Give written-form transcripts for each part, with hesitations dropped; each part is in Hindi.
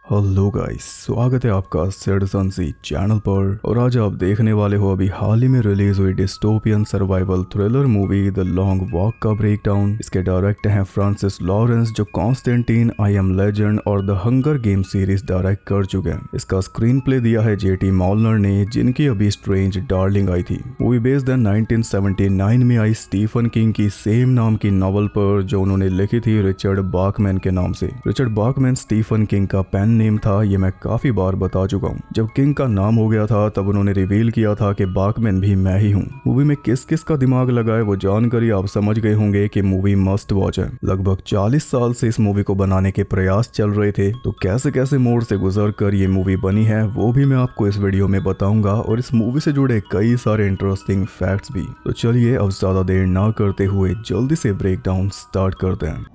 हेलो गाइस, स्वागत है आपका सिटीजन सी चैनल पर। और आज आप देखने वाले हो अभी हाल ही में रिलीज हुई dystopian survival thriller movie the long walk का ब्रेकडाउन। इसके डायरेक्टर हैं फ्रांसिस लॉरेंस, जो कॉन्स्टेंटीन, आई एम लेजेंड और the hunger game series direct कर चुके हैं। इसका स्क्रीन प्ले दिया है जेटी मॉलनर ने, जिनकी अभी स्ट्रेंज डार्लिंग आई थी। मूवी बेस्ड है 1979 में आई स्टीफन किंग की सेम नाम की नॉवल पर, जो उन्होंने लिखी थी रिचर्ड बाकमैन के नाम से। रिचर्ड बाकमैन स्टीफन किंग का पेन नेम था, ये मैं काफी बार बता चुका हूँ। जब किंग का नाम हो गया था तब उन्होंने रिवील किया था कि बाकमैन भी मैं ही हूँ। मूवी में किस किस का दिमाग लगा है वो जानकर ही आप समझ गए होंगे कि मूवी मस्ट वॉच है। लगभग 40 साल से इस मूवी को बनाने के प्रयास चल रहे थे, तो कैसे कैसे मोड़ से गुजर कर ये मूवी बनी है वो भी मैं आपको इस वीडियो में बताऊंगा, और इस मूवी से जुड़े कई सारे इंटरेस्टिंग फैक्ट्स भी। तो चलिए अब ज्यादा देर ना करते हुए जल्दी से ब्रेकडाउन स्टार्ट करते हैं।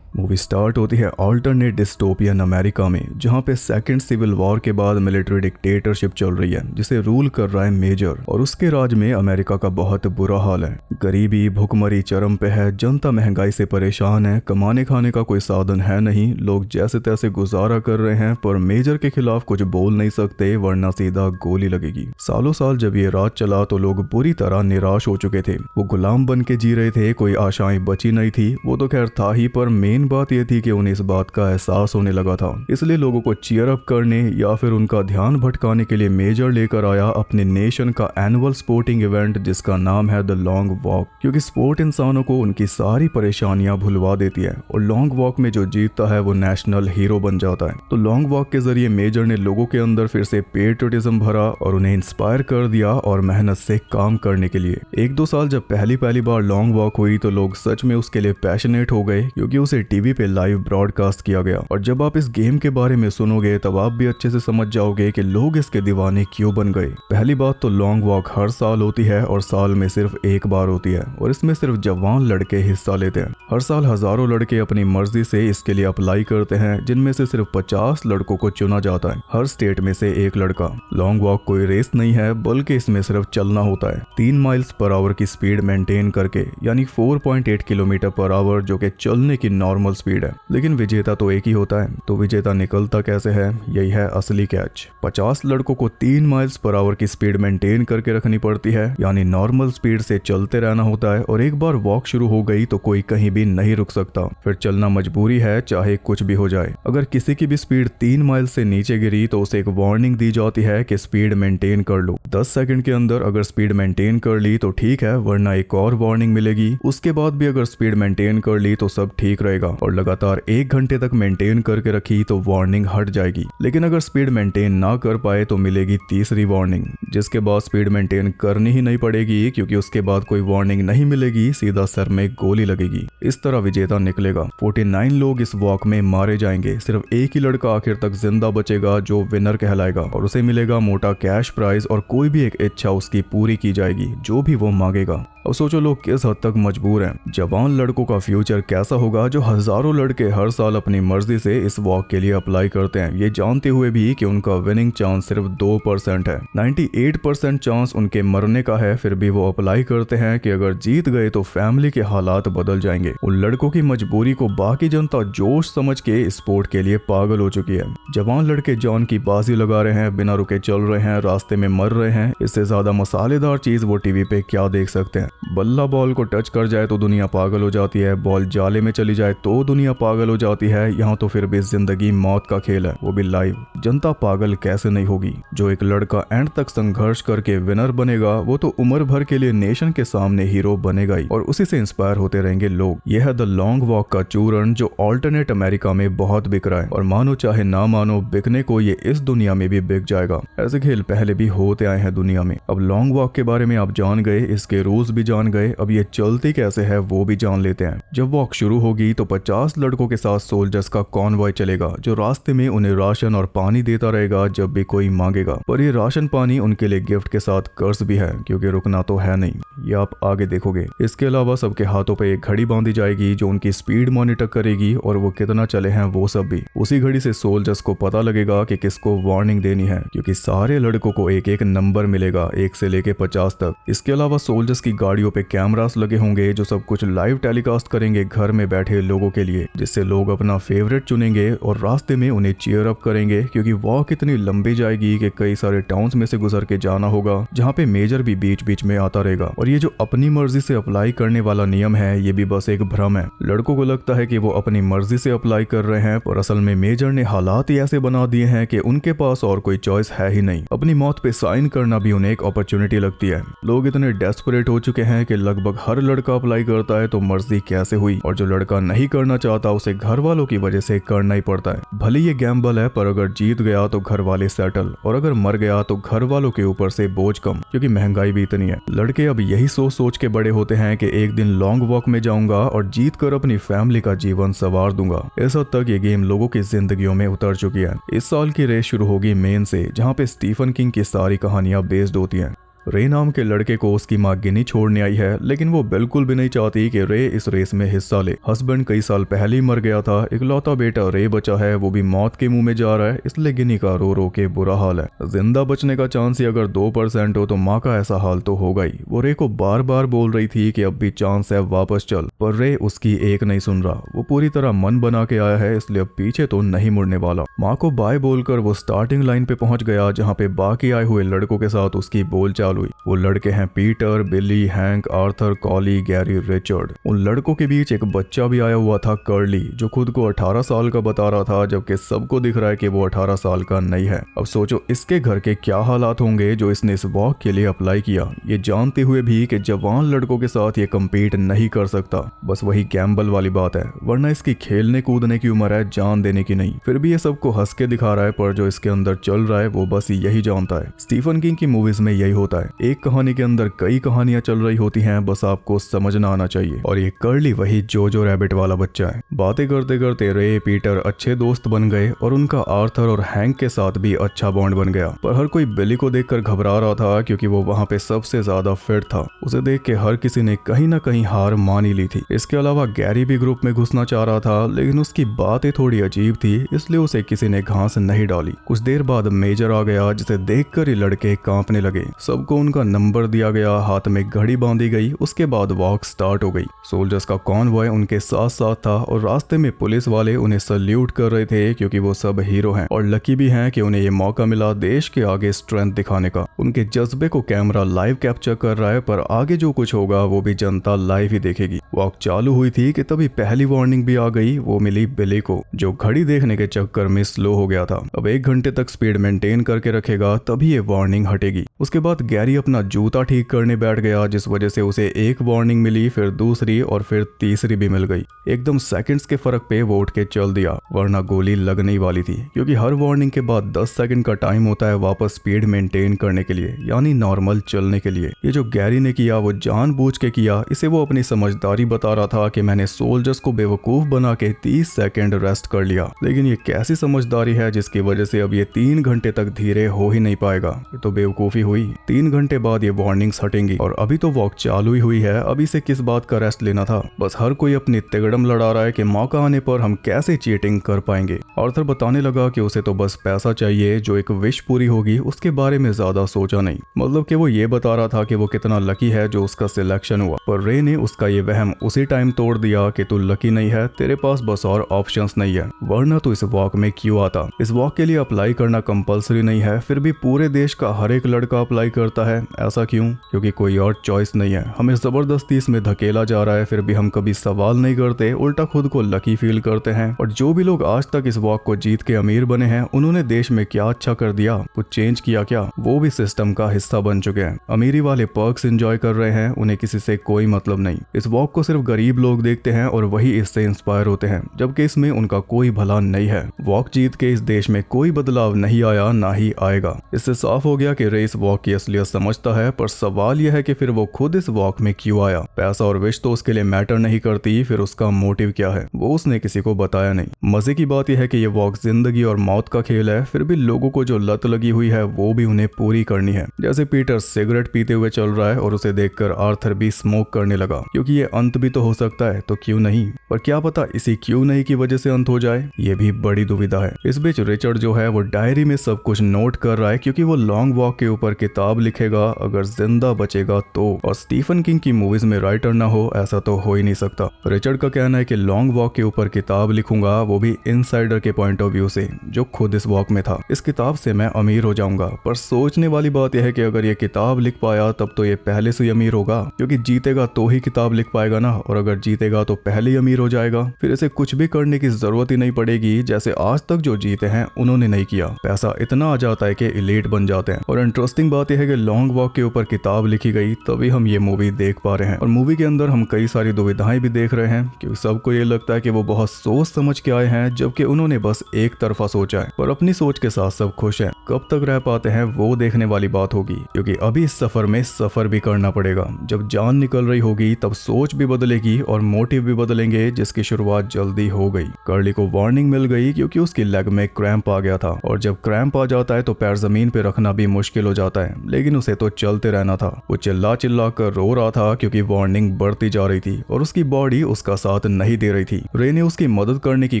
मूवी स्टार्ट होती है ऑल्टरनेट डिस्टोपियन अमेरिका में, जहां पे सेकंड सिविल वॉर के बाद मिलिट्री डिक्टेटरशिप चल रही है, जिसे रूल कर रहा है मेजर। और उसके राज में अमेरिका का बहुत बुरा हाल है। गरीबी भुखमरी चरम पे है, जनता महंगाई से परेशान है, कमाने खाने का कोई साधन है नहीं, लोग जैसे तैसे गुजारा कर रहे हैं, पर मेजर के खिलाफ कुछ बोल नहीं सकते वरना सीधा गोली लगेगी। सालों साल जब ये राज चला तो लोग बुरी तरह निराश हो चुके थे। वो गुलाम बन के जी रहे थे, कोई आशाएं बची नहीं थी। वो तो खैर था ही, पर मेन बात यह थी कि उन्हें इस बात का एहसास होने लगा था। इसलिए लोगों को चीयर अप करने या फिर उनका ध्यान भटकाने के लिए मेजर लेकर आया अपने नेशन का एनुअल स्पोर्टिंग इवेंट, जिसका नाम है द लॉन्ग वॉक। क्योंकि स्पोर्ट इंसानों को उनकी सारी परेशानियां भुलवा देती है, और लॉन्ग वॉक में जो जीतता है वो नेशनल हीरो बन जाता है। तो लॉन्ग वॉक के जरिए मेजर ने लोगों के अंदर फिर से पेट्रियटिज्म भरा और उन्हें इंस्पायर कर दिया और मेहनत से काम करने के लिए। 1-2 साल जब पहली बार लॉन्ग वॉक हुई तो लोग सच में उसके लिए पैशनेट हो गए, क्योंकि उसे टीवी पे लाइव ब्रॉडकास्ट किया गया। और जब आप इस गेम के बारे में सुनोगे तब आप भी अच्छे से समझ जाओगे कि लोग इसके दीवाने क्यों बन गए। पहली बात तो लॉन्ग वॉक हर साल होती है, और साल में सिर्फ एक बार होती है, और इसमें सिर्फ जवान लड़के हिस्सा लेते हैं। हर साल हजारों लड़के अपनी मर्जी से इसके लिए अप्लाई करते हैं, जिनमें से सिर्फ 50 लड़कों को चुना जाता है, हर स्टेट में से एक लड़का। लॉन्ग वॉक कोई रेस नहीं है, बल्कि इसमें सिर्फ चलना होता है 3 माइल्स पर आवर की स्पीड मेंटेन करके, यानी 4.8 किलोमीटर पर आवर, जो कि चलने की नॉर्मल स्पीड है। लेकिन विजेता तो एक ही होता है, तो विजेता निकलता कैसे है, यही है असली कैच। 50 लड़कों को 3 माइल्स पर आवर की स्पीड मेंटेन करके रखनी पड़ती है, यानी नॉर्मल स्पीड से चलते रहना होता है। और एक बार वॉक शुरू हो गई तो कोई कहीं भी नहीं रुक सकता, फिर चलना मजबूरी है, चाहे कुछ भी हो जाए। अगर किसी की भी स्पीड 3 माइल से नीचे गिरी तो उसे एक वार्निंग दी जाती है कि स्पीड मेंटेन कर लो। 10 सेकंड के अंदर अगर स्पीड मेंटेन कर ली तो ठीक है, वरना एक और वार्निंग मिलेगी। उसके बाद भी अगर स्पीड मेंटेन कर ली तो सब ठीक रहेगा, और लगातार 1 घंटे तक मेंटेन करके रखी तो वार्निंग हट जाएगी। लेकिन अगर स्पीड मेंटेन ना कर पाए तो मिलेगी तीसरी वार्निंग, जिसके बाद स्पीड मेंटेन करनी ही नहीं पड़ेगी, क्योंकि उसके बाद कोई वार्निंग नहीं मिलेगी, सीधा सर में गोली लगेगी। इस तरह विजेता निकलेगा। 49 लोग इस वॉक में मारे जाएंगे, सिर्फ एक ही लड़का आखिर तक जिंदा बचेगा, जो विनर कहलाएगा, और उसे मिलेगा मोटा कैश प्राइज, और कोई भी एक इच्छा उसकी पूरी की जाएगी, जो भी वो मांगेगा। अब सोचो लोग किस हद तक मजबूर हैं। जवान लड़कों का फ्यूचर कैसा होगा, जो हजारों लड़के हर साल अपनी मर्जी से इस वॉक के लिए अप्लाई करते हैं, ये जानते हुए भी कि उनका विनिंग चांस सिर्फ 2% है। 98% चांस उनके मरने का है, फिर भी वो अप्लाई करते हैं कि अगर जीत गए तो फैमिली के हालात बदल जाएंगे। उन लड़कों की मजबूरी को बाकी जनता जोश समझ के स्पोर्ट के लिए पागल हो चुकी है। जवान लड़के जान की बाजी लगा रहे हैं, बिना रुके चल रहे हैं, रास्ते में मर रहे हैं। इससे ज्यादा मसालेदार चीज वो टीवी पे क्या देख सकते हैं। बल्ला बॉल को टच कर जाए तो दुनिया पागल हो जाती है, बॉल जाले में चली जाए तो दुनिया पागल हो जाती है। यहाँ तो फिर भी जिंदगी मौत का खेल है, वो भी लाइव। जनता पागल कैसे नहीं होगी। जो एक लड़का एंड तक संघर्ष करके विनर बनेगा, वो तो उम्र भर के लिए नेशन के सामने हीरो बनेगा ही, और उसी से इंस्पायर होते रहेंगे लोग। यह है द लॉन्ग वॉक का चूर्ण, जो ऑल्टरनेट अमेरिका में बहुत बिक रहा है, और मानो चाहे ना मानो बिकने को ये इस दुनिया में भी बिक जाएगा। ऐसे खेल पहले भी होते आए हैं दुनिया में। अब लॉन्ग वॉक के बारे में आप जान गए, इसके रूल्स भी जान गए, अब ये चलती कैसे है वो भी जान लेते हैं। जब वॉक शुरू होगी तो 50 लड़कों के साथ सोल्जर्स का कॉन्वॉय चलेगा, जो रास्ते में उन्हें राशन और पानी देता रहेगा जब भी कोई मांगेगा। पर ये राशन पानी उनके लिए गिफ्ट के साथ कर्ज भी है, क्योंकि रुकना तो है नहीं। ये आप आगे देखोगे। इसके अलावा सबके हाथों पे एक घड़ी बांधी जाएगी जो उनकी स्पीड मॉनिटर करेगी और वो कितना चले हैं वो सब भी। उसी घड़ी से सोल्जर्स को पता लगेगा कि किसको वार्निंग देनी है, क्योंकि सारे लड़कों को एक एक नंबर मिलेगा 1 से लेके 50 तक। इसके अलावा सोल्जर्स की गाड़ियों पे कैमरास लगे होंगे जो सब कुछ लाइव टेलीकास्ट करेंगे घर में बैठे लोगों के लिए, जिससे लोग अपना फेवरेट चुनेंगे और रास्ते में उन्हें चीयर अप करेंगे, क्योंकि वॉक इतनी लंबी जाएगी कि कई सारे टाउन्स में से गुजर के जाना होगा जहाँ पे मेजर भी बीच बीच में आता रहेगा। और ये जो अपनी मर्जी से अप्लाई करने वाला नियम है ये भी बस एक भ्रम है। लड़कों को लगता है कि वो अपनी मर्जी से अप्लाई कर रहे हैं, पर असल में मेजर ने हालात ही ऐसे बना दिए हैं कि उनके पास और कोई चॉइस है ही नहीं। अपनी मौत पे साइन करना भी उन्हें एक अपॉर्चुनिटी लगती है। लोग इतने डेस्परेट हो चुके हैं कि लगभग हर लड़का अप्लाई करता है, तो मर्जी कैसे हुई। और जो लड़का नहीं करना चाहता उसे घर वालों की वजह से करना ही पड़ता है। भले ये गैम्बल है, पर अगर जीत गया तो घर वाले सेटल, और अगर मर गया तो घर वालों के ऊपर से बोझ कम, क्योंकि महंगाई भी इतनी है। लड़के अब यही सोच सोच के बड़े होते हैं कि एक दिन लॉन्ग वॉक में जाऊंगा और जीत कर अपनी फैमिली का जीवन संवार दूंगा। इस हद तक ये गेम लोगों की जिंदगियों में उतर चुकी है। इस साल की रेस शुरू होगी मेन से, जहाँ पे स्टीफन किंग की सारी कहानियां बेस्ड होती हैं। रे नाम के लड़के को उसकी माँ गिनी छोड़ने आई है, लेकिन वो बिल्कुल भी नहीं चाहती कि रे इस रेस में हिस्सा ले। हस्बैंड कई साल पहले ही मर गया था, इकलौता बेटा रे बचा है, वो भी मौत के मुंह में जा रहा है, इसलिए गिनी का रो रो के बुरा हाल है। जिंदा बचने का चांस ही अगर 2% हो तो माँ का ऐसा हाल तो होगा ही। वो रे को बार बार बोल रही थी कि अब भी चांस है, वापस चल, पर रे उसकी एक नहीं सुन रहा। वो पूरी तरह मन बना के आया है, इसलिए अब पीछे तो नहीं मुड़ने वाला। माँ को बाय बोलकर वो स्टार्टिंग लाइन पे पहुंच गया, जहाँ पे बाकी आए हुए लड़कों के साथ उसकी बोलचाल हुई। वो लड़के हैं पीटर, बिली, हैंक, आर्थर, कॉली, गैरी, रिचर्ड। उन लड़कों के बीच एक बच्चा भी आया हुआ था, कर्ली, जो खुद को 18 साल का बता रहा था, जबकि सबको दिख रहा है कि वो 18 साल का नहीं है। अब सोचो इसके घर के क्या हालात होंगे जो इसने इस वॉक के लिए अप्लाई किया, ये जानते हुए भी कि जवान लड़कों के साथ ये कम्पीट नहीं कर सकता। बस वही गैम्बल वाली बात है, वरना इसकी खेलने कूदने की उम्र है, जान देने की नहीं। फिर भी ये सबको हंस के दिखा रहा है, पर जो इसके अंदर चल रहा है वो बस यही जानता है। स्टीफन किंग की मूवीज में यही होता है, एक कहानी के अंदर कई कहानियां चल रही होती हैं, बस आपको समझना आना चाहिए। और ये कर्ली वही जोजो रैबिट वाला बच्चा है। बातें करते करते रे, पीटर अच्छे दोस्त बन गए और उनका आर्थर और हैंक के साथ भी अच्छा बॉन्ड बन गया। पर हर कोई बिली को देखकर घबरा रहा था, क्योंकि वो वहाँ पे सबसे ज्यादा फिट था। उसे देख के हर किसी ने कहीं ना कहीं हार मान ही ली थी। इसके अलावा गैरी भी ग्रुप में घुसना चाह रहा था, लेकिन उसकी बातें थोड़ी अजीब थी, इसलिए उसे किसी ने घास नहीं डाली। कुछ देर बाद मेजर आ गया, जिसे देखकर ही लड़के कांपने लगे। सबको उनका नंबर दिया गया, हाथ में घड़ी बांधी गई। उसके बाद वॉक स्टार्ट हो गई। सोल्जर्स का कॉन्वॉय उनके साथ साथ था और रास्ते में पुलिस वाले उन्हें सल्यूट कर रहे थे, क्योंकि वो सब हीरो हैं और लकी भी हैं कि उन्हें ये मौका मिला देश के आगे स्ट्रेंथ दिखाने का। उनके जज्बे को कैमरा लाइव कैप्चर कर रहा है, पर आगे जो कुछ होगा वो भी जनता लाइव ही देखेगी। वॉक चालू हुई थी कि तभी पहली वार्निंग भी आ गई। वो मिली बिली को, जो घड़ी देखने के चक्कर में स्लो हो गया था। अब 1 घंटे तक स्पीड मेंटेन करके रखेगा, तभी ये वार्निंग हटेगी। उसके बाद गैरी अपना जूता ठीक करने बैठ गया, जिस वजह से उसे एक वार्निंग मिली, फिर दूसरी और फिर तीसरी भी मिल गई। एकदम सेकंड्स के फर्क पे वो उठ के चल दिया, वरना गोली लगने ही वाली थी, क्योंकि हर वार्निंग के बाद 10 सेकंड का टाइम होता है वापस स्पीड मेंटेन करने के लिए, यानी नॉर्मल चलने के लिए। ये जो गैरी ने किया वो जानबूझ के किया। इसे वो अपनी समझदारी बता रहा था कि मैंने सोल्जर्स को बेवकूफ बना के 30 सेकंड रेस्ट कर लिया। लेकिन ये कैसी समझदारी है जिसकी वजह से अब ये 3 घंटे तक धीरे हो ही नहीं पाएगा। ये तो बेवकूफी हुई। 3 घंटे बाद ये वार्निंग्स हटेंगी और अभी तो वॉक चालू ही हुई है। अभी से किस बात का रेस्ट लेना था। बस हर कोई अपनी तिगड़म लड़ा रहा है कि मौका आने पर हम कैसे चीटिंग कर पाएंगे। आर्थर बताने लगा कि उसे तो बस पैसा चाहिए, जो एक विश पूरी होगी उसके बारे में ज्यादा सोचा नहीं। मतलब कि वो ये बता रहा था कि वो कितना लकी है जो उसका सिलेक्शन हुआ। पर रे ने उसका ये वहम उसी टाइम तोड़ दिया कि तू लकी नहीं है, तेरे पास बस और ऑप्शंस नहीं है, वरना तू इस वॉक में क्यों आता। इस वॉक के लिए अप्लाई करना कंपलसरी नहीं है, फिर भी पूरे देश का हर एक लड़का अप्लाई करता है। ऐसा क्यों? क्योंकि कोई और चॉइस नहीं है। हमें जबरदस्ती इसमें धकेला जा रहा है, फिर भी हम कभी सवाल नहीं करते, उल्टा खुद को लकी फील करते हैं। और जो भी लोग आज तक इस वॉक को जीत के अमीर बने हैं, उन्होंने देश में क्या अच्छा कर दिया, कुछ चेंज किया क्या? वो भी सिस्टम का हिस्सा बन चुके हैं। अमीरी वाले पर्क्स एंजॉय कर रहे हैं, उन्हें किसी से कोई मतलब नहीं। इस वॉक को सिर्फ गरीब लोग देखते हैं और वही इससे इंस्पायर होते हैं, जबकि इसमें उनका कोई भला नहीं है। वॉक जीत के इस देश में कोई बदलाव नहीं आया, ना ही आएगा। इससे साफ हो गया कि रे इस वॉक की असलियत यह समझता है, पर सवाल यह है कि फिर वो खुद इस वॉक में क्यों आया। पैसा और विश तो उसके लिए मैटर नहीं करती, फिर उसका मोटिव क्या है वो उसने किसी को बताया नहीं। मजे की बात यह है कि ये वॉक जिंदगी और मौत का खेल है, फिर भी लोगों को जो लत लगी हुई है वो भी उन्हें पूरी करनी है। जैसे पीटर सिगरेट पीते हुए चल रहा है और उसे देखकर आर्थर भी स्मोक करने लगा, क्योंकि ये अंत भी तो हो सकता है, तो क्यों नहीं। पर क्या पता इसी क्यों नहीं की वजह से अंत हो जाए, ये भी बड़ी दुविधा है। इस बीच रिचर्ड जो है वो डायरी में सब कुछ नोट कर रहा है, क्योंकि वो लॉन्ग वॉक के ऊपर किताब लिखेगा अगर जिंदा बचेगा तो। और स्टीफन किंग की मूवीज में राइटर ना हो ऐसा तो हो ही नहीं सकता। रिचर्ड का कहना है कि लॉन्ग वॉक के ऊपर किताब लिखूंगा, वो भी इनसाइडर के पॉइंट ऑफ व्यू से, जो खुद इस वॉक में था। इस किताब से मैं अमीर हो जाऊंगा। पर सोचने वाली बात यह है कि अगर ये किताब लिख पाया तब तो ये पहले से ही अमीर होगा, क्योंकि जीतेगा तो ही किताब लिख पाएगा ना, और अगर जीतेगा तो पहले ही अमीर हो जाएगा। फिर इसे कुछ भी करने की जरूरत ही नहीं पड़ेगी, जैसे आज तक जो जीते हैं उन्होंने नहीं किया। पैसा इतना आ जाता है कि इलीट बन जाते हैं। और इंटरेस्टिंग बात यह है कि लॉन्ग वॉक के ऊपर किताब लिखी गई तभी हम ये मूवी देख पा रहे हैं। और मूवी के अंदर हम कई सारी दुविधाएं भी देख रहे हैं, क्योंकि सबको ये लगता है कि वो बहुत सोच समझ के आए हैं, जबकि उन्होंने बस एक तरफा सोचा है। पर अपनी सोच के साथ सब खुश हैं। कब तक रह पाते हैं वो देखने वाली बात होगी, क्योंकि अभी इस सफर में सफर भी करना पड़ेगा। जब जान निकल रही होगी तब सोच भी बदलेगी और मोटिव भी बदलेंगे, जिसकी शुरुआत जल्दी हो गई। कर्ली को वार्निंग मिल गई क्योंकि उसकी लेग में क्रैम्प आ गया था, और जब क्रैम्प आ जाता है तो पैर जमीन पे रखना भी मुश्किल हो जाता है, लेकिन उसे तो चलते रहना था। वो चिल्ला चिल्ला कर रो रहा था क्योंकि वार्निंग बढ़ती जा रही थी और उसकी बॉडी उसका साथ नहीं दे रही थी। रे ने उसकी मदद करने की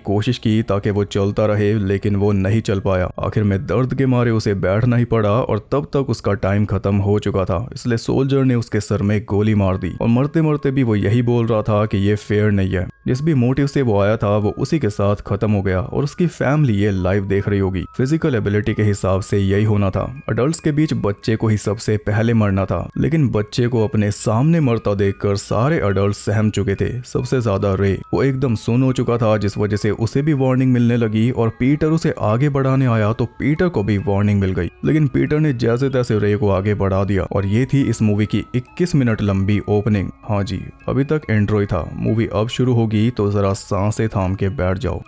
कोशिश की ताकि वो चलता रहे, लेकिन वो नहीं चल पाया। आखिर में दर्द के मारे उसे बैठना ही पड़ा, और तब तक उसका टाइम खत्म हो चुका था। इसलिए सोल्जर ने उसके सर में गोली मार दी, और मरते मरते भी वो यही बोल रहा था कि ये फेयर नहीं है। जिस भी मोटिव से वो आया था वो उसी के साथ खत्म हो गया, और उसकी फैमिली ये लाइव देख रही होगी। फिजिकल एबिलिटी के हिसाब से यही होना था। अडल्ट्स के बीच बच्चे को ही सबसे पहले मरना था, लेकिन बच्चे को अपने सामने मरता देखकर सारे अडल्ट सहम चुके थे, सबसे ज्यादा रे। वो एकदम सुन हो चुका था, जिस वजह से उसे भी वार्निंग मिलने लगी, और पीटर उसे आगे बढ़ाने आया तो पीटर को भी वार्निंग मिल गई। लेकिन पीटर ने जैसे तैसे रे को आगे बढ़ा दिया। और ये थी इस मूवी की 21 मिनट लंबी ओपनिंग। हाँ जी, अभी तक इंट्रो ही था। मूवी अब शुरू होगी तो जरा सांसें थाम के बैठ जाओ।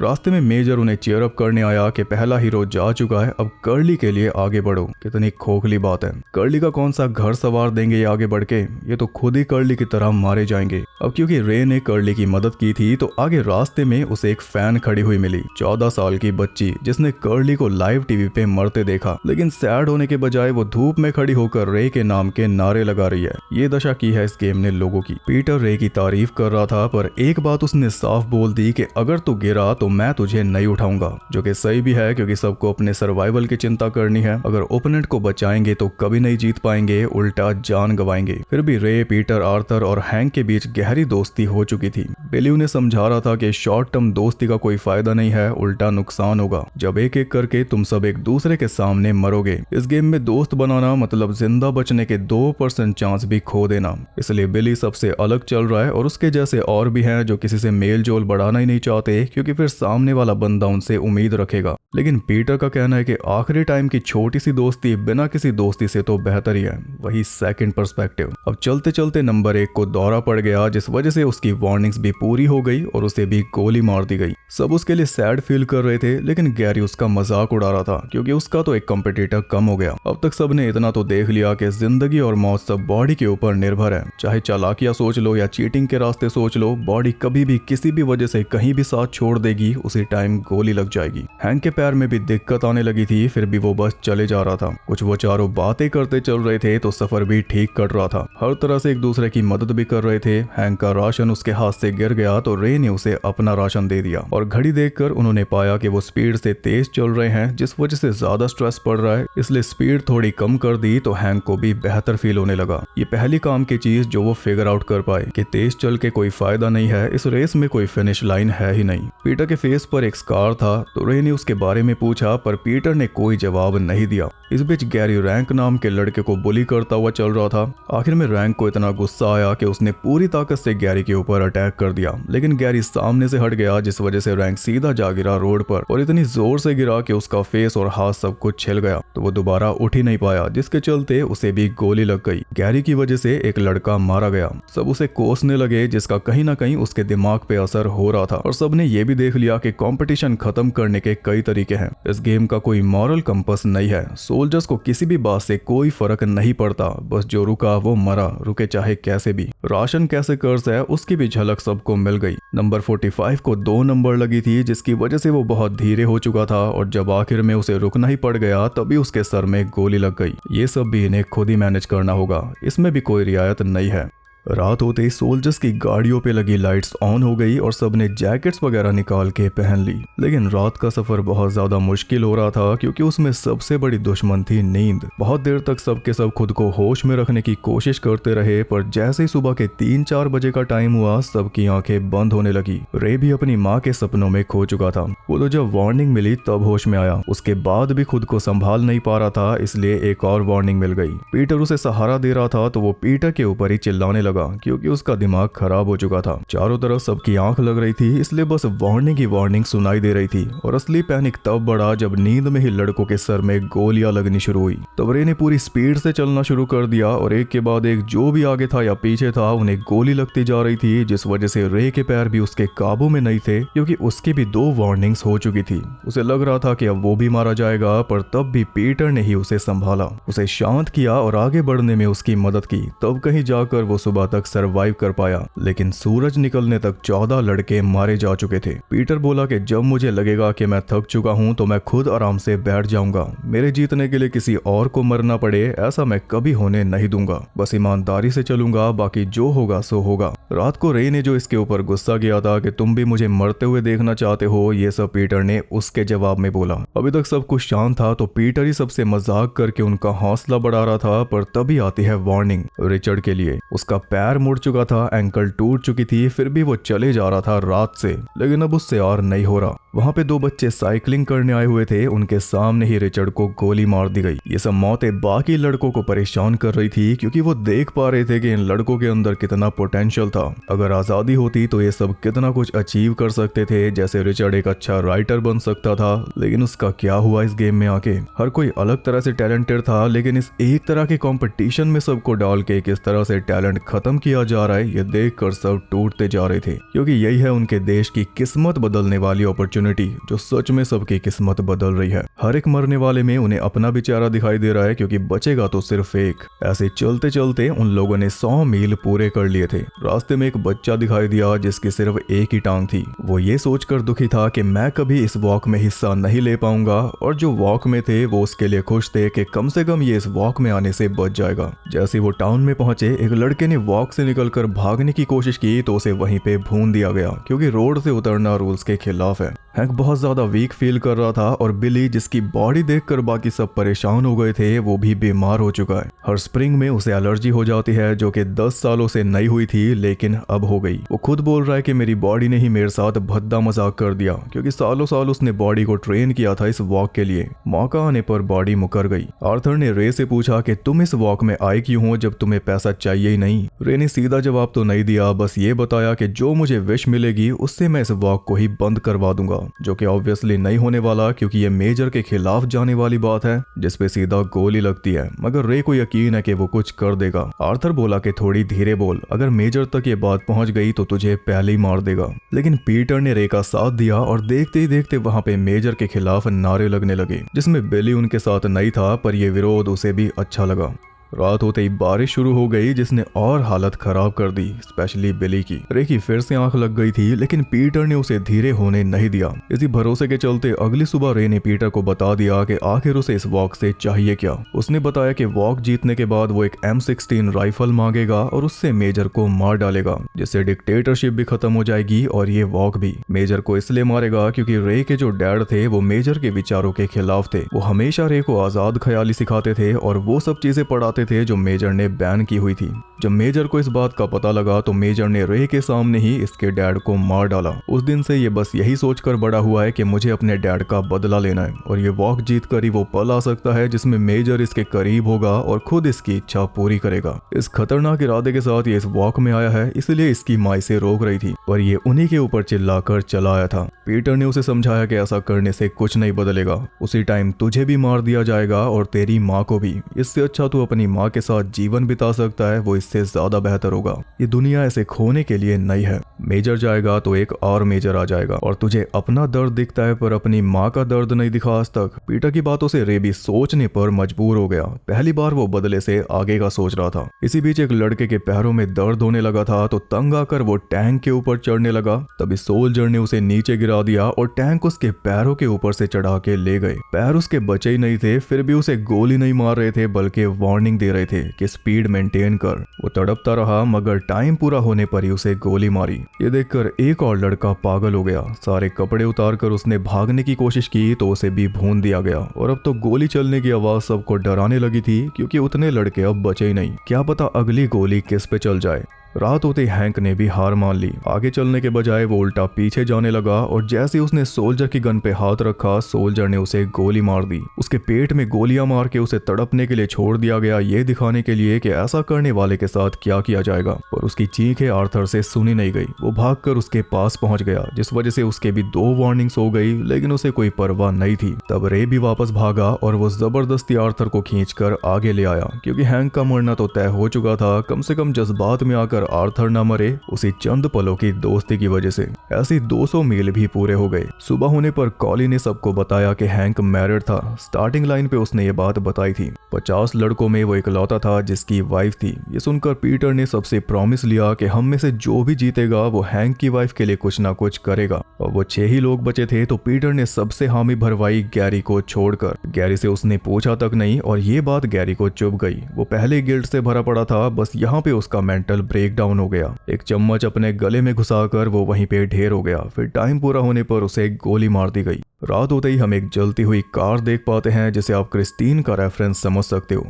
रास्ते में मेजर उन्हें चीयर अप करने आया कि पहला हीरो जा चुका है, अब कर्ली के लिए आगे बढ़ो। कितनी खोखली बात है। कर्ली का कौन सा घर सवार देंगे ये आगे बढ़ के, ये तो खुद ही कर्ली की तरह मारे जाएंगे। अब क्योंकि रे ने कर्ली की मदद की थी तो आगे रास्ते में उसे एक फैन खड़ी हुई मिली, 14 साल की बच्ची, जिसने कर्ली को लाइव टीवी पे मरते देखा। लेकिन सैड होने के बजाय वो धूप में खड़ी होकर रे के नाम के नारे लगा रही है। ये दशा की है इस गेम ने लोगों की। पीटर रे की तारीफ कर रहा था, पर एक बात उसने साफ बोल दी कि अगर तू गिरा तो मैं तुझे नहीं उठाऊंगा, जो कि सही भी है, क्योंकि सबको अपने सर्वाइवल की चिंता करनी है। अगर ओपोनेंट को बचाएंगे तो कभी नहीं जीत पाएंगे, उल्टा जान गवाएंगे। फिर भी रे, पीटर, आर्थर और हैंक के बीच गहरी दोस्ती हो चुकी थी। बिली उन्हें समझा रहा था कि शॉर्ट टर्म दोस्ती का कोई फायदा नहीं है, उल्टा नुकसान होगा जब एक एक करके तुम सब एक दूसरे के सामने मरोगे। इस गेम में दोस्त बनाना मतलब जिंदा बचने के 2% चांस भी खो देना। इसलिए बिली सबसे अलग चल रहा है, और उसके जैसे और भी हैं जो किसी से मेल जोल बढ़ाना ही नहीं चाहते, क्योंकि फिर सामने वाला बंदा उनसे उम्मीद रखेगा। लेकिन पीटर का कहना है कि आखिरी टाइम की छोटी सी दोस्ती बिना किसी दोस्ती से तो बेहतर ही है। वही सेकंड पर्सपेक्टिव। अब चलते चलते नंबर 1 को दौरा पड़ गया, जिस वजह से उसकी वार्निंग्स भी पूरी हो गई और उसे भी गोली मार दी गई। सब उसके लिए सैड फील कर रहे थे, लेकिन गैरी उसका मजाक उड़ा रहा था, क्योंकि उसका तो एक कॉम्पिटिटर कम हो गया। अब तक सबने इतना तो देख लिया कि जिंदगी और मौत सब बॉडी के ऊपर निर्भर है। चाहे चालाकियां सोच लो या चीटिंग के रास्ते सोच लो, बॉडी कभी भी किसी भी वजह से कहीं भी साथ छोड़ देगी, उसी टाइम गोली लग जाएगी। हैंक के पैर में भी दिक्कत आने लगी थी, फिर भी वो बस चले जा रहा था। कुछ वो चारों बातें करते चल रहे थे तो सफर भी ठीक कट रहा था। हर तरह से एक दूसरे की मदद भी कर रहे थे। हैंक का राशन उसके हाथ से गिर गया तो रे ने उसे अपना राशन दे दिया, और घड़ी देखकर उन्होंने पाया कि वो स्पीड से तेज चल रहे हैं, जिस वजह से ज्यादा स्ट्रेस पड़ रहा है। इसलिए स्पीड थोड़ी कम कर दी तो हैंक को भी बेहतर फील होने लगा। ये पहली काम की चीज जो वो फिगर आउट कर पाए कि तेज चल के कोई फायदा नहीं है, इस रेस में कोई फिनिश लाइन है ही नहीं। पीटर के फेस पर एक स्कार था तो रे ने उसके बारे में पूछा, पर पीटर ने कोई जवाब नहीं दिया। इस बीच गैरी रैंक नाम के लड़के को बुली करता हुआ चल रहा था। आखिर में रैंक को इतना गुस्सा आया कि उसने पूरी ताकत ताकत से गैरी के ऊपर अटैक कर दिया, लेकिन गैरी सामने से हट गया, जिस वजह से रैंक सीधा जा गिरा रोड पर और इतनी जोर से गिरा कि उसका फेस और हाथ सब कुछ छिल गया, तो वो दोबारा उठ ही नहीं पाया, जिसके चलते उसे भी गोली लग गई। गैरी की वजह से एक लड़का मारा गया। सब उसे कोसने लगे, जिसका कहीं ना कहीं उसके दिमाग पे असर हो रहा था और सबने ये भी देख लिया कि कंपटीशन खत्म करने के कई तरीके हैं। इस गेम का कोई मॉरल कंपस नहीं है। सोल्जर्स को किसी भी बात से कोई फर्क नहीं पड़ता, बस जो रुका वो मरा, रुके चाहे कैसे भी। राशन कैसे कर्ज है उसकी भी झलक सबको मिल गई। नंबर 45 को 2 नंबर लगी थी, जिसकी वजह से वो बहुत धीरे हो चुका था और जब आखिर में उसे रुकना ही पड़ गया तभी उसके सर में गोली लग गई। ये सब भी इन्हें खुद ही मैनेज करना होगा, इसमें भी कोई रियायत नहीं है। रात होते ही सोल्जर्स की गाड़ियों पे लगी लाइट्स ऑन हो गई और सबने जैकेट्स वगैरह निकाल के पहन ली। लेकिन रात का सफर बहुत ज्यादा मुश्किल हो रहा था, क्योंकि उसमें सबसे बड़ी दुश्मन थी नींद। बहुत देर तक सबके सब खुद को होश में रखने की कोशिश करते रहे, पर जैसे ही सुबह के 3-4 बजे का टाइम हुआ सबकी आंखें बंद होने लगी। रे भी अपनी माँ के सपनों में खो चुका था। वो तो जब वार्निंग मिली तब होश में आया, उसके बाद भी खुद को संभाल नहीं पा रहा था, इसलिए एक और वार्निंग मिल गई। पीटर उसे सहारा दे रहा था तो वो पीटर के ऊपर ही चिल्लाने लगा, क्योंकि उसका दिमाग खराब हो चुका था। चारों तरफ सबकी आंख लग रही थी, इसलिए बस वार्निंग ही वार्निंग सुनाई दे रही थी। और असली पैनिक तब बढ़ा जब नींद में ही लड़कों के सर में गोलियां लगनी शुरू हुई। तब रे ने पूरी स्पीड से चलना शुरू कर दिया और एक के बाद एक जो भी आगे था या पीछे था उन्हें गोली लगती जा रही थी, जिस वजह से रे के पैर भी उसके काबू में नहीं थे, क्योंकि उसकी भी 2 वार्निंग्स हो चुकी थी। उसे लग रहा था कि अब वो भी मारा जाएगा, पर तब भी पीटर ने ही उसे संभाला, उसे शांत किया और आगे बढ़ने में उसकी मदद की। तब कहीं जाकर वो सुबह तक सरवाइव कर पाया, लेकिन सूरज निकलने तक 14 लड़के मारे जा चुके थे। पीटर बोला कि जब मुझे लगेगा कि मैं थक चुका हूं तो मैं खुद आराम से बैठ जाऊंगा। मेरे जीतने के लिए किसी और को मरना पड़े ऐसा मैं कभी होने नहीं दूंगा। बस ईमानदारी से चलूंगा, बाकी जो होगा सो होगा। रात को रे ने जो इसके ऊपर गुस्सा किया था कि तुम भी मुझे मरते हुए देखना चाहते हो, ये सब पीटर ने उसके जवाब में बोला। अभी तक सब कुछ शांत था तो पीटर ही सबसे मजाक करके उनका हौसला बढ़ा रहा था, पर तभी आती है वार्निंग रिचर्ड के लिए। उसका पैर मुड़ चुका था, एंकल टूट चुकी थी, फिर भी वो चले जा रहा था रात से, लेकिन अब उससे और नहीं हो रहा। वहाँ पे 2 बच्चे साइकिलिंग करने आए हुए थे, उनके सामने ही रिचर्ड को गोली मार दी गई। ये सब मौतें बाकी लड़कों को परेशान कर रही थी, क्योंकि वो देख पा रहे थे कि इन लड़कों के अंदर कितना पोटेंशियल था। अगर आजादी होती तो ये सब कितना कुछ अचीव कर सकते थे। जैसे रिचर्ड एक अच्छा राइटर बन सकता था, लेकिन उसका क्या हुआ इस गेम में आके। हर कोई अलग तरह से टैलेंटेड था, लेकिन इस एक तरह के कंपटीशन में सबको डाल के किस तरह से टैलेंट खत्म किया जा रहा है, ये देख कर सब टूटते जा रहे थे। क्योंकि यही है उनके देश की किस्मत बदलने वाली अपॉर्चुनिटी, जो सच में सबकी किस्मत बदल रही है। हर एक मरने वाले में उन्हें अपना भी चेहरा दिखाई दे रहा है, क्योंकि बचेगा तो सिर्फ एक। ऐसे चलते चलते उन लोगों ने 100 मील पूरे कर लिए थे। रास्ते में एक बच्चा दिखाई दिया जिसकी सिर्फ एक ही टांग थी। वो ये सोचकर दुखी था कि मैं कभी इस वॉक में हिस्सा नहीं ले पाऊंगा, और जो वॉक में थे वो उसके लिए खुश थे कि कम से कम ये इस वॉक में आने से बच जाएगा। जैसे वो टाउन में पहुंचे, एक लड़के ने वॉक से निकलकर भागने की कोशिश की तो उसे वहीं पे भून दिया गया, क्योंकि रोड से उतरना रूल्स के खिलाफ है। हैंक बहुत ज्यादा वीक फील कर रहा था, और बिली जिसकी बॉडी देखकर बाकी सब परेशान हो गए थे, वो भी बीमार हो चुका है। हर स्प्रिंग में उसे एलर्जी हो जाती है, जो कि 10 सालों से नहीं हुई थी, लेकिन अब हो गई। वो खुद बोल रहा है कि मेरी बॉडी ने ही मेरे साथ भद्दा मजाक कर दिया, क्योंकि सालों साल उसने बॉडी को ट्रेन किया था इस वॉक के लिए। मौका आने पर बॉडी मुकर गई। आर्थर ने रे से पूछा कि तुम इस वॉक में आए क्यों हो जब तुम्हें पैसा चाहिए ही नहीं। रे ने सीधा जवाब तो नहीं दिया, बस ये बताया कि जो मुझे विश मिलेगी उससे मैं इस वॉक को ही बंद करवा दूंगा, जो कि ऑब्वियसली नहीं होने वाला, क्योंकि ये मेजर के खिलाफ जाने वाली बात है जिसपे सीधा गोली लगती है। मगर रे को यकीन है कि वो कुछ कर देगा। आर्थर बोला कि थोड़ी धीरे बोल, अगर मेजर तक ये बात पहुंच गई तो तुझे पहले ही मार देगा। लेकिन पीटर ने रे का साथ दिया, और देखते ही देखते वहां पे मेजर के खिलाफ नारे लगने लगे, जिसमें बिली उनके साथ नहीं था, पर यह विरोध उसे भी अच्छा लगा। रात होते ही बारिश शुरू हो गई, जिसने और हालत खराब कर दी, स्पेशली बिली की। रे की फिर से आंख लग गई थी, लेकिन पीटर ने उसे धीरे होने नहीं दिया। इसी भरोसे के चलते अगली सुबह रे ने पीटर को बता दिया कि आखिर उसे इस वॉक से चाहिए क्या। उसने बताया कि वॉक जीतने के बाद वो एक M16 राइफल मांगेगा और उससे मेजर को मार डालेगा, जिससे डिक्टेटरशिप भी खत्म हो जाएगी और ये वॉक भी। मेजर को इसलिए मारेगा क्योंकि रे के जो डैड थे वो मेजर के विचारों के खिलाफ थे। वो हमेशा रे को आजाद ख्याली सिखाते थे और वो सब चीजें पढ़ाते थे जो मेजर ने बैन की हुई थी। जब मेजर को इस बात का पता लगा तो मेजर ने रे के सामने ही इसके डैड को मार डाला। उस दिन से ये बस यही सोचकर बड़ा हुआ है कि मुझे अपने डैड का बदला लेना है और ये वॉक जीत कर ही वो पल आ सकता है जिसमें मेजर इसके करीब होगा और खुद इसकी इच्छा पूरी करेगा। इस खतरनाक इरादे के साथ ये इस वॉक में आया है, इसलिए इसकी माँ इसे रोक रही थी और ये उन्हीं के ऊपर चिल्लाकर चला आया था। पीटर ने उसे समझाया कि ऐसा करने से कुछ नहीं बदलेगा, उसी टाइम तुझे भी मार दिया जाएगा और तेरी माँ को भी। इससे अच्छा तू अपनी माँ के साथ जीवन बिता सकता है, वो इससे ज्यादा बेहतर होगा। ये दुनिया ऐसे खोने के लिए नहीं है। मेजर जाएगा तो एक और मेजर आ जाएगा और तुझे अपना दर्द दिखता है पर अपनी माँ का दर्द नहीं दिखा आज तक। पीटर की बातों से रे भी सोचने पर मजबूर हो गया। पहली बार वो बदले से आगे का सोच रहा था। इसी बीच एक लड़के के पैरों में दर्द होने लगा था तो तंग आकर वो टैंक के ऊपर चढ़ने लगा। तभी सोल्जर ने उसे नीचे गिरा दिया और टैंक उसके पैरों के ऊपर से चढ़ा के ले गए। पैर उसके बचे ही नहीं थे, फिर भी उसे गोली नहीं मार रहे थे बल्कि वार्निंग दे रहे थे कि स्पीड मेंटेन कर। वो तड़पता रहा मगर टाइम पूरा होने पर ही उसे गोली मारी। ये देखकर एक और लड़का पागल हो गया। सारे कपड़े उतार कर उसने भागने की कोशिश की तो उसे भी भून दिया गया और अब तो गोली चलने की आवाज सबको डराने लगी थी क्योंकि उतने लड़के अब बचे ही नहीं। क्या पता अगली गोली किस पे चल जाए। रात होते हैंक ने भी हार मान ली। आगे चलने के बजाय वो उल्टा पीछे जाने लगा और जैसे उसने सोल्जर की गन पे हाथ रखा सोल्जर ने उसे गोली मार दी। उसके पेट में गोलियां मार के उसे तड़पने के लिए छोड़ दिया गया, ये दिखाने के लिए कि ऐसा करने वाले के साथ क्या किया जाएगा। और उसकी चीखें आर्थर से सुनी नहीं गई। वो भागकर उसके पास पहुंच गया जिस वजह से उसके भी 2 वार्निंग्स हो गई, लेकिन उसे कोई परवाह नहीं थी। तब रे भी वापस भागा और वो जबरदस्ती आर्थर को खींचकर आगे ले आया क्योंकि हैंक का मरना तो तय हो चुका था। कम से कम जज्बात में आकर आर्थर ना मरे उसी चंद पलों की दोस्ती की वजह से। ऐसी 200 मील भी पूरे हो गए। सुबह होने पर कॉली ने सबको बताया कि हैंक मैरिड था। स्टार्टिंग लाइन पे उसने ये बात बताई थी। 50 लड़कों में वो इकलौता था जिसकी वाइफ थी। ये सुनकर पीटर ने सबसे प्रॉमिस लिया कि हम में से जो भी जीतेगा वो हैंक की वाइफ के लिए कुछ ना कुछ करेगा। और वो 6 ही लोग बचे थे तो पीटर ने सबसे हामी भरवाई गैरी को छोड़कर। गैरी से उसने पूछा तक नहीं और ये बात गैरी को चुभ गई। वो पहले गिल्ट से भरा पड़ा था, बस यहाँ पे उसका मेंटल ब्रेकडाउन हो गया। एक चम्मच अपने गले में घुसाकर वो वहीं पे ढेर हो गया। फिर टाइम पूरा होने पर उसे गोली मार दी गई। रात होते ही हम एक जलती हुई कार देख पाते हैं जिसे आप क्रिस्टीन का रेफरेंस समझ सकते हो।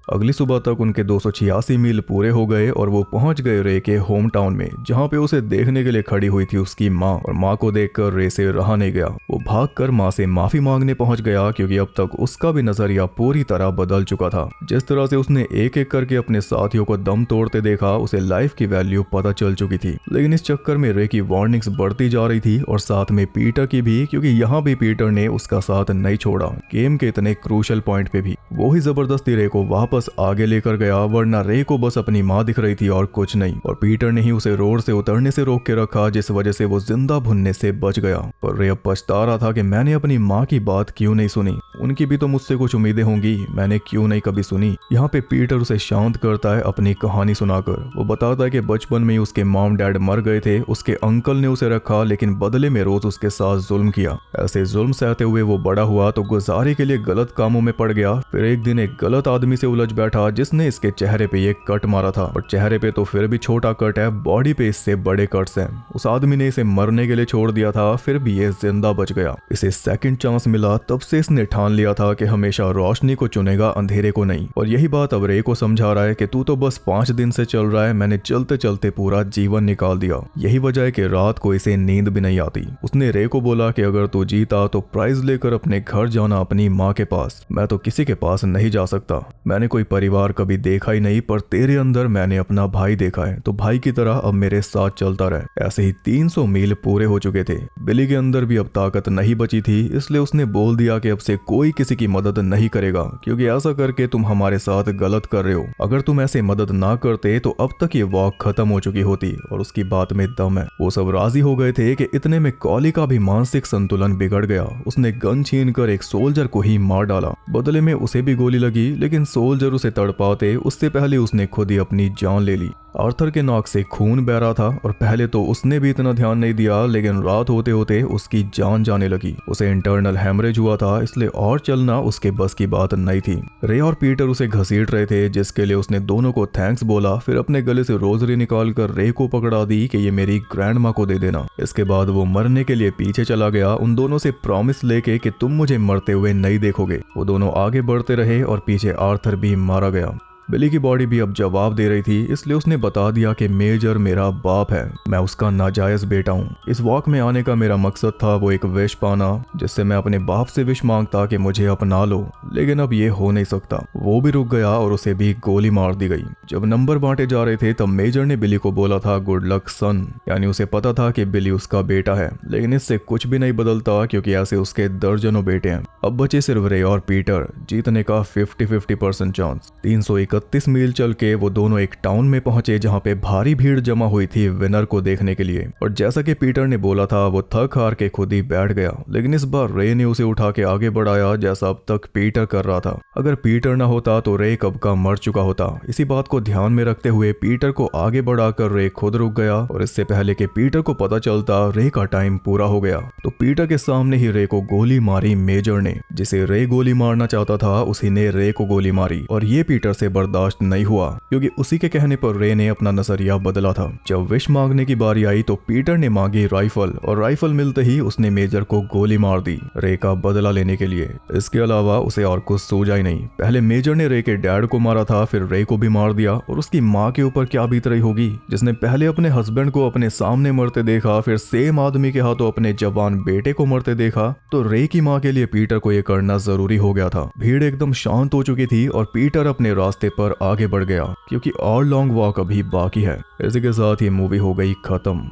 अगली सुबह तक उनके 286 मील पूरे हो गए और वो पहुंच गए रे के होम टाउन में जहां पे उसे देखने के लिए खड़ी हुई थी उसकी माँ। और माँ को देखकर रे से रहा नहीं गया। वो भागकर माँ से माफी मांगने पहुंच गया क्योंकि अब तक उसका भी नजरिया पूरी तरह बदल चुका था। जिस तरह से उसने एक एक करके अपने साथियों को दम तोड़ते देखा उसे लाइफ की वैल्यू पता चल चुकी थी। लेकिन इस चक्कर में रे की वार्निंग्स बढ़ती जा रही थी और साथ में पीटर की भी, क्योंकि यहाँ भी पीटर ने उसका साथ नहीं छोड़ा। गेम के इतने क्रूशल पॉइंट पे भी वो ही जबरदस्ती रे को वापस आगे लेकर गया, वरना रे को बस अपनी माँ दिख रही थी और कुछ नहीं। और पीटर ने ही उसे रोड से उतरने से रोक के रखा जिस वजह से वो जिंदा भुनने से बच गया। पर रे अब पछता रहा था कि मैंने अपनी माँ की बात क्यों नहीं सुनी। उनकी भी तो मुझसे कुछ उम्मीदें होंगी, मैंने क्यों नहीं कभी सुनी। यहाँ पे पीटर उसे शांत करता है अपनी कहानी सुनाकर। वो बताता है कि बचपन में ही उसके मॉम डैड मर गए थे। उसके अंकल ने उसे रखा लेकिन बदले में रोज उसके साथ जुल्म किया। ऐसे जुल्म सहते हुए वो बड़ा हुआ तो गुजारे के लिए गलत कामों में पड़ गया। फिर एक दिन एक गलत आदमी से उलझ बैठा जिसने इसके चेहरे पे एक कट मारा था। और चेहरे पे तो फिर भी छोटा कट है, बॉडी पे इससे बड़े कट्स हैं। उस आदमी ने इसे मरने के लिए छोड़ दिया था, फिर भी ये जिंदा बच गया। इसे सेकंड चांस मिला, तब से इसने ठान लिया था कि हमेशा रोशनी को चुनेगा, अंधेरे को नहीं। और यही बात अब रे को समझा रहा है कि तू तो बस 5 दिन से चल रहा है, मैंने चलते चलते पूरा जीवन निकाल दिया। यही वजह है कि रात को इसे नींद भी नहीं आती। उसने रे को बोला कि अगर तू जीता तो प्राइज लेकर अपने घर जाना अपनी माँ के पास। मैं तो किसी के पास नहीं जा सकता, मैंने कोई परिवार कभी देखा ही नहीं, पर तेरे अंदर मैंने अपना भाई देखा है, तो भाई की तरह अब मेरे साथ चलता रहे। ऐसे ही 300 मील पूरे हो चुके थे। बिली के अंदर भी अब ताकत नहीं बची थी, इसलिए उसने बोल दिया कि अब से कोई किसी की मदद नहीं करेगा, क्योंकि ऐसा करके तुम हमारे साथ गलत कर रहे हो। अगर तुम ऐसे मदद ना करते तो अब तक ये वॉक खत्म हो चुकी होती। और उसकी बात में दम है। वो सब राजी हो गए थे कि इतने में कॉली का भी मानसिक संतुलन बिगड़ गया। उसने गन छीन कर एक सोल्जर को ही मार डाला। बदले में उसे भी गोली लगी, लेकिन सोल्जर उसे तड़पाते उससे पहले उसने खुद ही अपनी जान ले ली। आर्थर के नाक से खून बह रहा था और पहले तो उसने भी इतना ध्यान नहीं दिया, लेकिन रात होते होते उसकी जान जाने लगी। उसे इंटरनल हेमरेज हुआ था, इसलिए और चलना उसके बस की बात नहीं थी। रे और पीटर उसे घसीट रहे थे, जिसके लिए उसने दोनों को थैंक्स बोला। फिर अपने गले से रोजरी निकाल कर रे को पकड़ा दी कि ये मेरी ग्रैंड माँ को दे देना। इसके बाद वो मरने के लिए पीछे चला गया, उन दोनों से प्रॉमिस लेके कि तुम मुझे मरते हुए नहीं देखोगे। वो दोनों आगे बढ़ते रहे और पीछे आर्थर भी मारा गया। बिली की बॉडी भी अब जवाब दे रही थी, इसलिए उसने बता दिया कि मेजर मेरा बाप है, मैं उसका नाजायज बेटा हूँ। इस वॉक में आने का मेरा मकसद था वो एक विश पाना, जिससे मैं अपने बाप से विश मांगता कि मुझे अपना लो, लेकिन अब ये हो नहीं सकता। वो भी रुक गया और उसे भी गोली मार दी गई। जब नंबर बांटे जा रहे थे तब मेजर ने बिली को बोला था गुड लक सन, यानी उसे पता था कि बिली उसका बेटा है, लेकिन इससे कुछ भी नहीं बदलता क्योंकि ऐसे उसके दर्जनों बेटे हैं। अब बचे सिर्फ रे और पीटर, जीतने का 50-50% चांस। 331 मील चल के वो दोनों एक टाउन में पहुंचे जहां पे भारी भीड़ जमा हुई थी विनर को देखने के लिए। और जैसा कि पीटर ने बोला था वो थक हार के खुद ही बैठ गया, लेकिन इस बार रे ने उसे उठा के आगे बढ़ाया जैसा अब तक पीटर कर रहा था। अगर पीटर ना होता तो रे कब का मर चुका होता। इसी बात को ध्यान में रखते हुए पीटर को आगे बढ़ाकर रे खुद रुक गया, और इससे पहले कि पीटर को पता चलता रे का टाइम पूरा हो गया तो पीटर के सामने ही रे को गोली मारी मेजर ने। जिसे रे गोली मारना चाहता था उसी ने रे को गोली मारी, और ये पीटर से बर्दाश्त नहीं हुआ क्योंकि उसी के कहने पर रे ने अपना नजरिया बदला था। जब विश मांगने की बारी आई तो पीटर ने मांगी राइफल, और राइफल मिलते ही उसने मेजर को गोली मार दी रे का बदला लेने के लिए। इसके अलावा उसे और कुछ सूझा ही नहीं। पहले मेजर ने रे के डैड को मारा था, फिर रे को भी मार दिया, और उसकी माँ के ऊपर क्या बीत रही होगी जिसने पहले अपने हस्बैंड को अपने सामने मरते देखा, फिर सेम आदमी के हाथों अपने जवान बेटे को मरते देखा। तो रे की माँ के लिए पीटर को यह करना जरूरी हो गया था। भीड़ एकदम शांत हो चुकी थी और पीटर अपने रास्ते पर आगे बढ़ गया क्योंकि और लॉन्ग वॉक अभी बाकी है। इसी के साथ ये मूवी हो गई खत्म।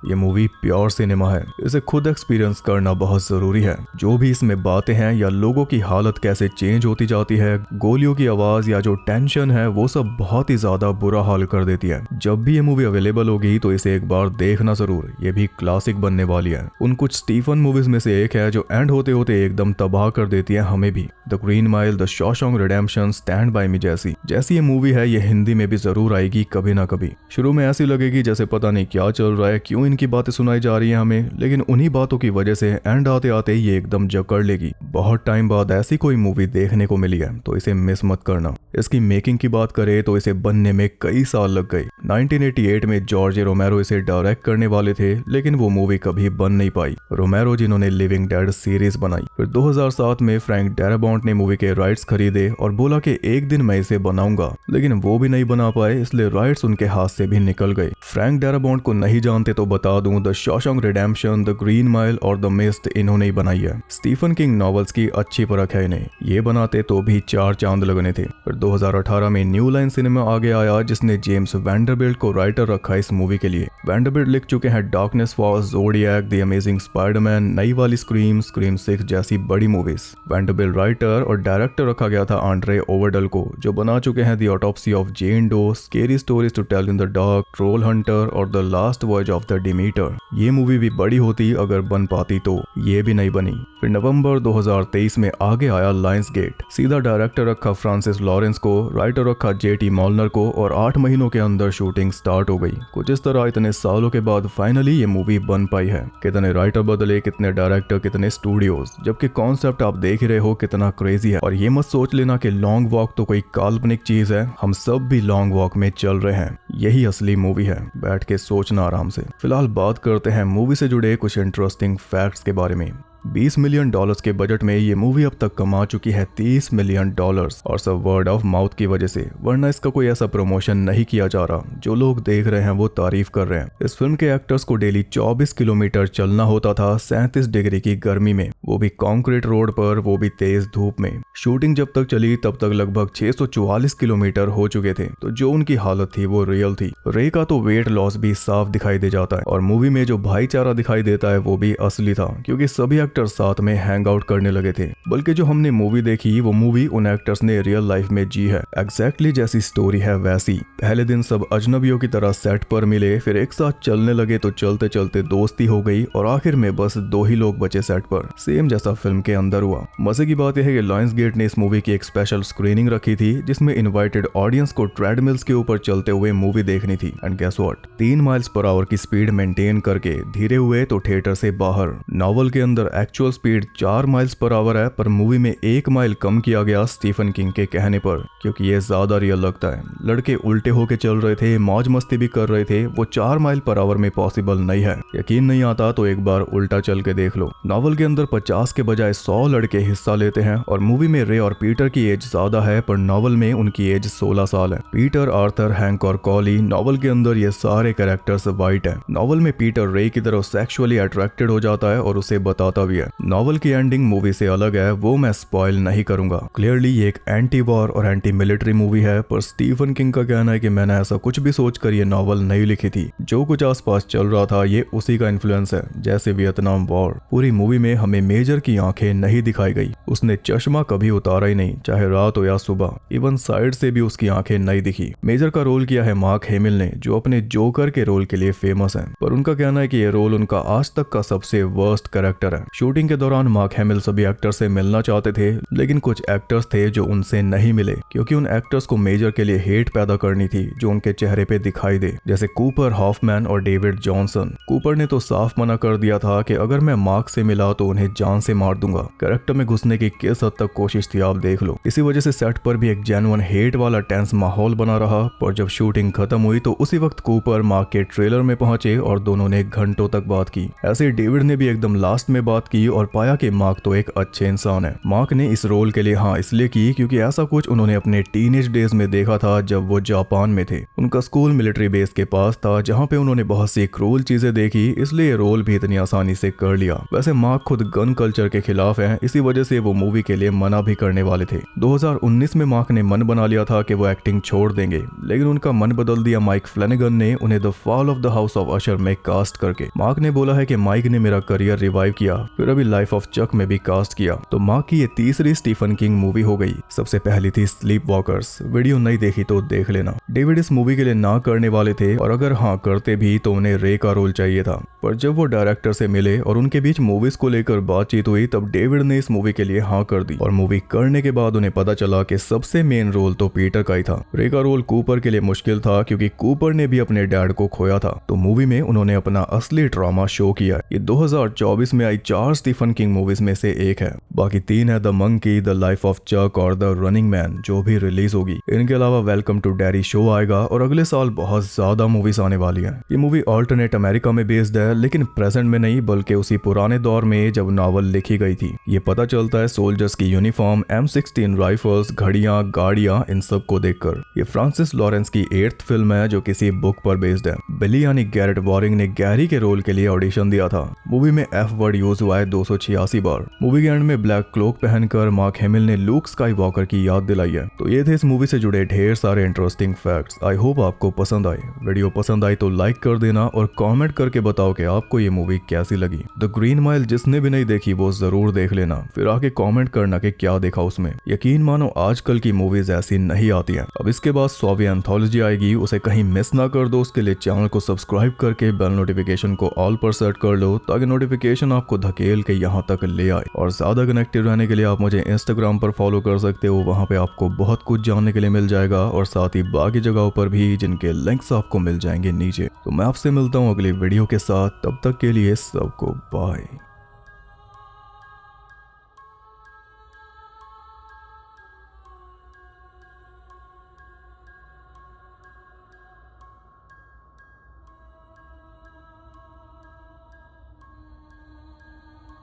ये मूवी प्योर सिनेमा है, इसे खुद एक्सपीरियंस करना बहुत जरूरी है। जो भी इसमें बातें हैं या लोगों की हालत कैसे चेंज होती जाती है, गोलियों की आवाज या जो टेंशन है, वो सब बहुत ही ज्यादा बुरा हाल कर देती है। जब भी ये मूवी अवेलेबल होगी तो इसे एक बार देखना जरूर, ये भी क्लासिक बनने वाली है। उन कुछ स्टीफन मूवीज में से एक है जो एंड होते होते एकदम तबाह कर देती है हमें भी। The Green Mile, the Shawshank Redemption, Stand by Me जैसी ये मूवी है, ये हिंदी में भी जरूर आएगी कभी ना कभी। शुरू में ऐसी लगेगी जैसे पता नहीं क्या चल रहा है, क्यों की बातें सुनाई जा रही हैं हमें, लेकिन उन्हीं बातों की वजह से एंड आते आते ये एकदम जकड़ लेगी। बहुत टाइम बाद ऐसी कोई मूवी देखने को मिली है तो इसे मिस मत करना। इसकी मेकिंग की बात करें तो इसे बनने में कई साल लग गए। 1988 में जॉर्ज रोमेरो इसे डायरेक्ट करने वाले थे, लेकिन वो मूवी कभी बन नहीं पाई। रोमेरो जिन्होंने लिविंग डेड सीरीज बनाई। फिर 2007 में फ्रैंक डैराबॉन्ट ने मूवी के राइट्स खरीदे और बोला कि एक दिन मैं इसे बनाऊंगा, लेकिन वो भी नहीं बना पाए, इसलिए राइट्स उनके हाथ से भी निकल गए। फ्रैंक डैराबॉन्ट को नहीं जानते तो बता दूं, the Shawshank redemption, the Green mile और द मिस्ट इन्होंने ही बनाई है। स्टीफन किंग नॉवेल्स की अच्छी परख है इन्हें, ये बनाते तो भी 4 चांद लगने थे। फिर 2018 में न्यू लाइन सिनेमा आगे आया जिसने जेम्स वैंडरबिल्ट को राइटर रखा इस मूवी के लिए। वैंडरबिल्ट लिख चुके हैं Darkness Falls, Zodiac, the Amazing Spiderman, नई वाली स्क्रीम 6 जैसी बड़ी मूवीज। वैंडरबिल्ट राइटर और डायरेक्टर रखा गया था आंड्रे ओवरडल को, जो बना चुके हैं the Autopsy of Jane Doe, Scary Stories to Tell in the Dark, Troll Hunter और the Last Voyage of the Demeter. ये मूवी भी बड़ी होती अगर बन पाती, तो ये भी नहीं बनी। फिर नवंबर 2023 में आगे आया लायंस गेट। सीधा डायरेक्टर रखा फ्रांसिस लॉरेंस को, राइटर रखा जेटी मॉलनर को, और 8 महीनों के अंदर शूटिंग स्टार्ट हो गई। कुछ इस तरह इतने सालों के बाद फाइनली ये मूवी बन पाई है। कितने राइटर बदले, कितने डायरेक्टर, कितने स्टूडियोज, जबकि कॉन्सेप्ट आप देख ही रहे हो कितना क्रेजी है। और ये मत सोच लेना कि लॉन्ग वॉक तो कोई काल्पनिक चीज है, हम सब भी लॉन्ग वॉक में चल रहे हैं। यही असली मूवी है, बैठ के सोचना आराम से। फिलहाल बात करते हैं मूवी से जुड़े कुछ इंटरेस्टिंग फैक्ट्स के बारे में। $20 मिलियन के बजट में ये मूवी अब तक कमा चुकी है $30 मिलियन, और सब वर्ड ऑफ माउथ की वजह से, वरना इसका कोई ऐसा प्रमोशन नहीं किया जा रहा। जो लोग देख रहे हैं वो तारीफ कर रहे हैं। इस फिल्म के एक्टर्स को डेली 24 किलोमीटर चलना होता था 37 डिग्री की गर्मी में, वो भी कंक्रीट रोड पर, वो भी तेज धूप में। शूटिंग जब तक चली तब तक लगभग 644 किलोमीटर हो चुके थे, तो जो उनकी हालत थी वो रियल थी। रे का तो वेट लॉस भी साफ दिखाई दे जाता है, और मूवी में जो भाईचारा दिखाई देता है वो भी असली था, क्योंकि सभी एक्टर्स साथ में हैंग आउट करने लगे थे। बल्कि जो हमने मूवी देखी वो मूवी उन एक्टर्स ने रियल लाइफ में जी है। एग्जैक्टली जैसी स्टोरी है वैसी। पहले दिन सब अजनबियों की तरह सेट पर मिले, फिर एक साथ चलने लगे, तो चलते चलते दोस्ती हो गई, और आखिर में बस 2 ही लोग बचे सेट पर, सेम जैसा फिल्म के अंदर हुआ। मजे की बात यह है कि लायंस गेट ने इस मूवी की एक स्पेशल स्क्रीनिंग रखी थी, जिसमें इनवाइटेड ऑडियंस को ट्रेडमिल्स के ऊपर चलते हुए मूवी देखनी थी। And guess what, 3 miles per hour की स्पीड मेंटेन करके धीरे हुए तो थिएटर से बाहर। नॉवल के अंदर actual speed 4 miles per our है, पर मूवी में 1 माइल कम किया गया स्टीफन किंग के कहने पर, क्योंकि ये ज्यादा रियल लगता है। लड़के उल्टे होके चल रहे थे, मौज मस्ती भी कर रहे थे, वो 4 माइल पर आवर में पॉसिबल नहीं है। यकीन नहीं आता तो एक बार उल्टा चल के देख लो। नॉवल के अंदर 50 के बजाय 100 लड़के हिस्सा लेते हैं और मूवी में रे और पीटर की एज ज्यादा है, पर नॉवल में उनकी एज 16 साल है। पीटर, आर्थर, हैंक और कॉली, नॉवल के अंदर ये सारे कैरेक्टर्स वाइट हैं। नॉवल में पीटर रे की तरफ सेक्सुअली अट्रैक्टेड हो जाता है और उसे बताता भी है। नॉवल की एंडिंग मूवी से अलग है, वो मैं स्पॉइल नहीं करूंगा। क्लियरली ये एक एंटी वॉर और एंटी मिलिट्री मूवी है, पर स्टीफन किंग का कहना है कि मैंने ऐसा कुछ भी सोचकर ये नॉवल नहीं लिखी थी। जो कुछ आसपास चल रहा था ये उसी का इन्फ्लुएंस है, जैसे वियतनाम वॉर। पूरी मूवी में हमें मेजर की आंखें नहीं दिखाई गई, उसने चश्मा कभी उतारा ही नहीं, चाहे रात हो या सुबह। इवन साइड से भी उसकी आंखें नहीं दिखी। मेजर का रोल किया है मार्क हेमिल ने, जो अपने जोकर के रोल के लिए फेमस है, पर उनका कहना है कि ये रोल उनका आज तक का सबसे वर्स्ट कैरेक्टर है। शूटिंग के दौरान मार्क हेमिल सभी एक्टर से मिलना चाहते थे, लेकिन कुछ एक्टर्स थे जो उनसे नहीं मिले, क्योंकि उन एक्टर्स को मेजर के लिए हेट पैदा करनी थी जो उनके चेहरे पे दिखाई दे, जैसे कूपर, हॉफमैन और डेविड जॉनसन। कूपर ने तो साफ मना कर दिया था कि अगर मैं मार्क से मिला तो उन्हें जान से मार दूंगा। कैरेक्टर में घुसने की किस हद तक कोशिश थी आप देख लो। इसी वजह से सेट पर भी एक जेन्युइन हेट वाला टेंस माहौल बना रहा, पर जब शूटिंग खत्म हुई तो उसी वक्त कूपर मार्क के ट्रेलर में पहुंचे और दोनों ने घंटों तक बात की। ऐसे डेविड ने भी एकदम लास्ट में बात की और पाया कि मार्क तो एक अच्छे इंसान है। मार्क ने इस रोल के लिए हाँ इसलिए की क्योंकि ऐसा कुछ उन्होंने अपने टीनेज डेज में देखा था जब वो जापान में थे। उनका स्कूल मिलिट्री बेस के पास था, जहाँ पे उन्होंने बहुत सी क्रूल चीजें देखी, इसलिए रोल भी इतनी आसानी से कर लिया। वैसे मार्क खुद गन कल्चर के खिलाफ है, इसी वजह से वो मूवी के लिए मना भी करने वाले थे। 2019 में मार्क ने मन बना लिया था कि वो एक्टिंग छोड़ देंगे, लेकिन उनका मन बदल दिया माइक फ्लैनेगन ने उन्हें the Fall of the House of Usher में कास्ट करके। मार्क ने बोला है कि माइक ने मेरा करियर रिवाइव किया, फिर अभी लाइफ ऑफ चक में भी कास्ट किया। तो मार्क की ये तीसरी स्टीफन किंग मूवी हो गई। सबसे पहली थी स्लीप वॉकर्स, वीडियो नहीं देखी तो देख लेना। डेविड इस मूवी के लिए ना करने वाले थे, और अगर हाँ करते भी तो उन्हें रे का रोल चाहिए था, पर जब वो डायरेक्टर से मिले और उनके बीच मूवीज को लेकर बातचीत हुई तब डेविड ने इस मूवी के लिए हाँ कर दी। और मूवी करने के बाद उन्हें पता चला कि सबसे मेन रोल तो पीटर का ही था। रे का रोल कूपर के लिए मुश्किल था, क्योंकि कूपर ने भी अपने डैड को खोया था। तो मूवी में उन्होंने अपना असली ड्रामा शो किया। ये 2024 में आई 4 स्टीफन किंग मूवीज में से एक है। बाकी 3 है the Monkey, the Life of Chuck और द रनिंग मैन, जो भी रिलीज होगी। इनके अलावा वेलकम टू डैडी शो आएगा और अगले साल बहुत ज्यादा मूवीज आने वाली है। ये मूवी ऑल्टरनेट अमेरिका में बेस्ड है, लेकिन प्रेजेंट में नहीं बल्कि उसी पुराने दौर में जब नॉवल लिखी गई थी। ये पता चलता है सोल्जर्स की यूनिफॉर्म, M16 राइफल्स, घड़ियां, गाड़ियां, इन सब को देखकर। ये फ्रांसिस लॉरेंस की 8th फिल्म है जो किसी बुक पर बेस्ड है। बिली यानी गैरेट वॉरिंग ने गैरी के रोल के लिए ऑडिशन दिया था। मूवी में F वर्ड यूज हुआ है 286 बार। मूवी के एंड में ब्लैक क्लोक पहनकर मार्क हेमिल ने लूक स्काईवॉकर की याद दिलाई है। तो ये थे इस मूवी से जुड़े ढेर सारे इंटरेस्टिंग फैक्ट्स। आई होप आपको पसंद आए। वीडियो पसंद आई तो लाइक कर देना और कमेंट करके बताओ कि आपको ये मूवी कैसी लगी। द ग्रीन माइल जिसने भी नहीं देखी वो जरूर देख लेना, फिर आके कमेंट करना कि क्या देखा उसमें। यकीन मानो आजकल की मूवीज ऐसी नहीं आती हैं। अब इसके बाद सॉवी एंथोलॉजी आएगी, उसे कहीं मिस ना कर दो। उसके लिए चैनल को सब्सक्राइब करके बेल नोटिफिकेशन को ऑल पर सेट कर लो, ताकि नोटिफिकेशन आपको धकेल के यहाँ तक ले आए। और ज्यादा कनेक्टेड रहने के लिए आप मुझे इंस्टाग्राम पर फॉलो कर सकते हो, वहाँ पे आपको बहुत कुछ जानने के लिए मिल जाएगा, और साथ ही बाकी जगहों पर भी जिनके लिंक्स आपको मिल जाएंगे नीचे। तो मैं आपसे मिलता हूँ अगली वीडियो के साथ, तब तक के लिए सबको बाय।